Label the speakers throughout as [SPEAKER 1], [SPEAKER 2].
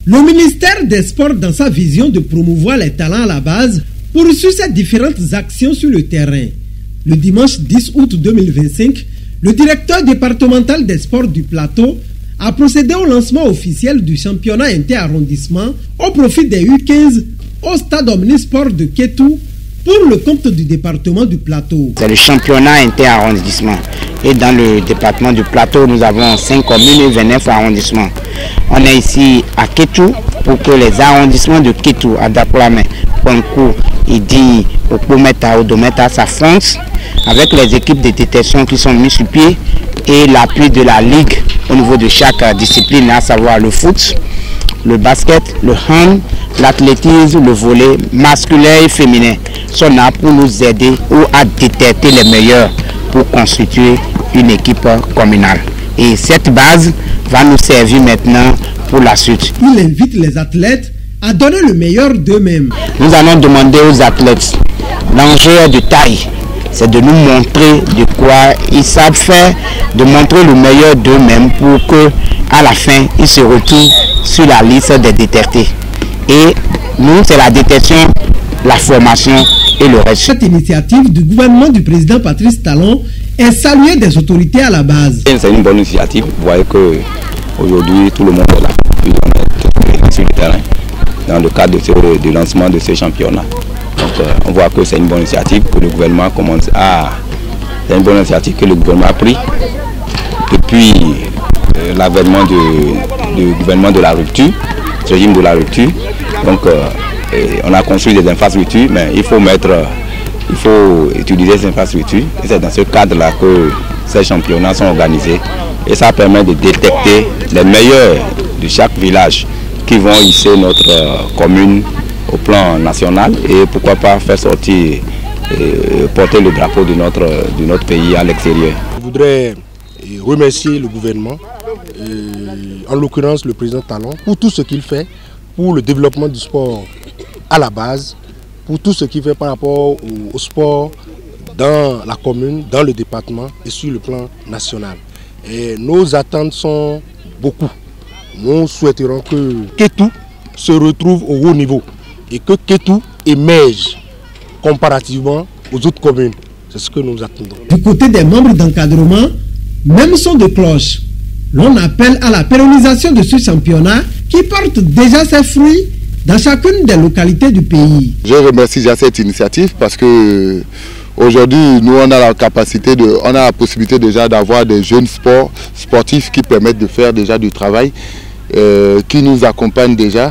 [SPEAKER 1] Le ministère des Sports, dans sa vision de promouvoir les talents à la base, poursuit ses différentes actions sur le terrain. Le dimanche 10 août 2025, le directeur départemental des sports du Plateau a procédé au lancement officiel du championnat inter-arrondissement au profit des U15 au stade Omnisport de Kétou pour le compte du département du Plateau.
[SPEAKER 2] C'est le championnat inter-arrondissement. Et dans le département du Plateau, nous avons 5 communes et 29 arrondissements. On est ici à Kétou pour que les arrondissements de Kétou, Adaplame, Ponkou, Idi, Okometa, Odometa s'affrontent avec les équipes de détection qui sont mises sur pied et l'appui de la ligue au niveau de chaque discipline, à savoir le foot, le basket, le hand, l'athlétisme, le volley masculin et féminin sont là pour nous aider ou à détecter les meilleurs pour constituer une équipe communale. Et cette base va nous servir maintenant pour la suite.
[SPEAKER 1] Il invite les athlètes à donner le meilleur d'eux-mêmes.
[SPEAKER 2] Nous allons demander aux athlètes, l'enjeu de taille, c'est de nous montrer de quoi ils savent faire, de montrer le meilleur d'eux-mêmes pour que à la fin, ils se retrouvent sur la liste des détectés. Et nous, c'est la détection, la formation et le reste.
[SPEAKER 1] Cette initiative du gouvernement du président Patrice Talon est saluée des autorités à la base.
[SPEAKER 3] C'est une bonne initiative. Vous voyez qu'aujourd'hui, tout le monde est là. On est sur le terrain dans le cadre du lancement de ce championnat. Donc, on voit que c'est une bonne initiative que le gouvernement commence à... C'est une bonne initiative que le gouvernement a pris depuis l'avènement du gouvernement de la rupture, du régime de la rupture. Donc, on a construit des infrastructures, mais il faut utiliser ces infrastructures. Et c'est dans ce cadre-là que ces championnats sont organisés. Et ça permet de détecter les meilleurs de chaque village qui vont hisser notre commune au plan national et pourquoi pas faire sortir et porter le drapeau de notre pays à l'extérieur.
[SPEAKER 4] Je voudrais remercier le gouvernement, en l'occurrence le président Talon, pour tout ce qu'il fait pour le développement du sport à la base, pour tout ce qu'il fait par rapport au sport dans la commune, dans le département et sur le plan national. Et nos attentes sont beaucoup. Nous souhaiterons que Kétou se retrouve au haut niveau et que Kétou émerge comparativement aux autres communes. C'est ce que nous attendons.
[SPEAKER 1] Du côté des membres d'encadrement, même son de cloche. L'on appelle à la pérennisation de ce championnat qui porte déjà ses fruits dans chacune des localités du pays.
[SPEAKER 5] Je remercie déjà cette initiative parce que aujourd'hui, nous on a la capacité, on a la possibilité déjà d'avoir des jeunes sportifs qui permettent de faire déjà du travail, qui nous accompagnent déjà.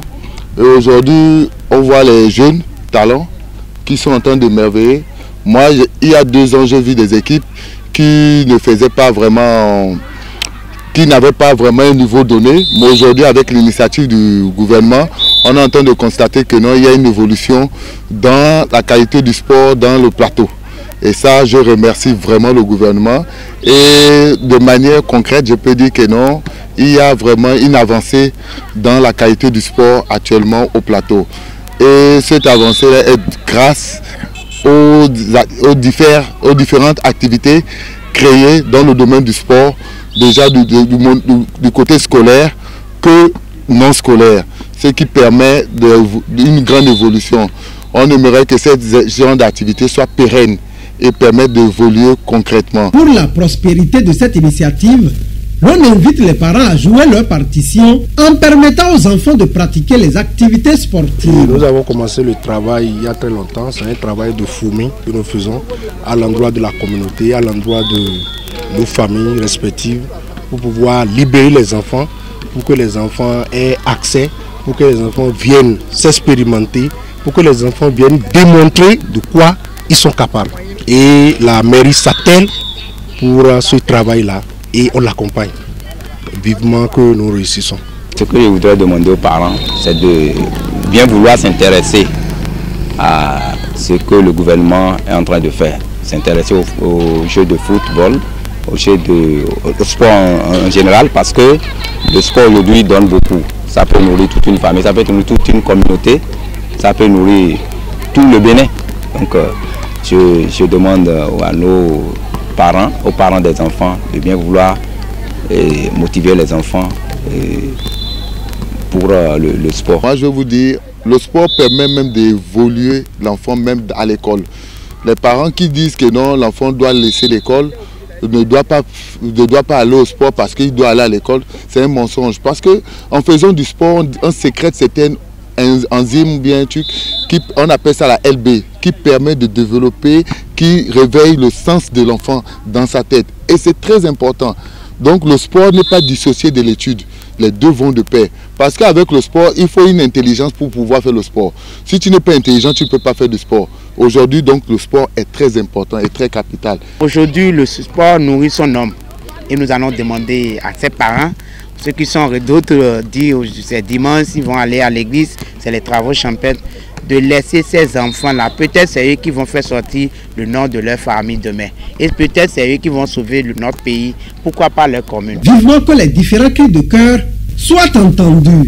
[SPEAKER 5] Et aujourd'hui, on voit les jeunes talents qui sont en train de merveiller. Moi, il y a 2 ans, j'ai vu des équipes qui ne faisaient pas vraiment, qui n'avaient pas vraiment un niveau donné. Mais aujourd'hui, avec l'initiative du gouvernement, on est en train de constater que non, il y a une évolution dans la qualité du sport dans le plateau. Et ça, je remercie vraiment le gouvernement. Et de manière concrète, je peux dire que non, il y a vraiment une avancée dans la qualité du sport actuellement au plateau. Et cette avancée est grâce aux différentes activités créées dans le domaine du sport, déjà du côté scolaire que non scolaire, ce qui permet une grande évolution. On aimerait que ce genre d'activité soit pérenne et permettre d'évoluer concrètement.
[SPEAKER 1] Pour la prospérité de cette initiative, l'on invite les parents à jouer leur partition en permettant aux enfants de pratiquer les activités sportives.
[SPEAKER 4] Nous avons commencé le travail il y a très longtemps. C'est un travail de fourmi que nous faisons à l'endroit de la communauté, à l'endroit de nos familles respectives, pour pouvoir libérer les enfants, pour que les enfants aient accès, pour que les enfants viennent s'expérimenter, pour que les enfants viennent démontrer de quoi ils sont capables. Et la mairie s'attelle pour ce travail-là. Et on l'accompagne. Vivement que nous réussissons.
[SPEAKER 3] Ce que je voudrais demander aux parents, c'est de bien vouloir s'intéresser à ce que le gouvernement est en train de faire. S'intéresser aux jeux de football, au sport en général, parce que le sport aujourd'hui donne beaucoup. Ça peut nourrir toute une famille, ça peut nourrir toute une communauté, ça peut nourrir tout le Bénin. Donc je demande à nos parents, aux parents des enfants, de bien vouloir motiver les enfants pour le sport.
[SPEAKER 5] Moi, je vais vous dire, le sport permet même d'évoluer l'enfant même à l'école. Les parents qui disent que non, l'enfant doit laisser l'école, ne doit pas aller au sport parce qu'il doit aller à l'école, c'est un mensonge. Parce qu'en faisant du sport, on sécrète certaines enzymes, bien truc, on appelle ça la LB, qui permet de développer, qui réveille le sens de l'enfant dans sa tête. Et c'est très important. Donc le sport n'est pas dissocié de l'étude. Les deux vont de pair. Parce qu'avec le sport, il faut une intelligence pour pouvoir faire le sport. Si tu n'es pas intelligent, tu ne peux pas faire du sport. Aujourd'hui, donc, le sport est très important et très capital.
[SPEAKER 2] Aujourd'hui, le sport nourrit son homme. Et nous allons demander à ses parents, ceux qui sont d'autres disent c'est dimanche, ils vont aller à l'église, c'est les travaux champêtres, de laisser ces enfants-là. Peut-être c'est eux qui vont faire sortir le nom de leur famille demain. Et peut-être c'est eux qui vont sauver notre pays. Pourquoi pas leur commune.
[SPEAKER 1] Vivement que les différents cris de cœur soient entendus.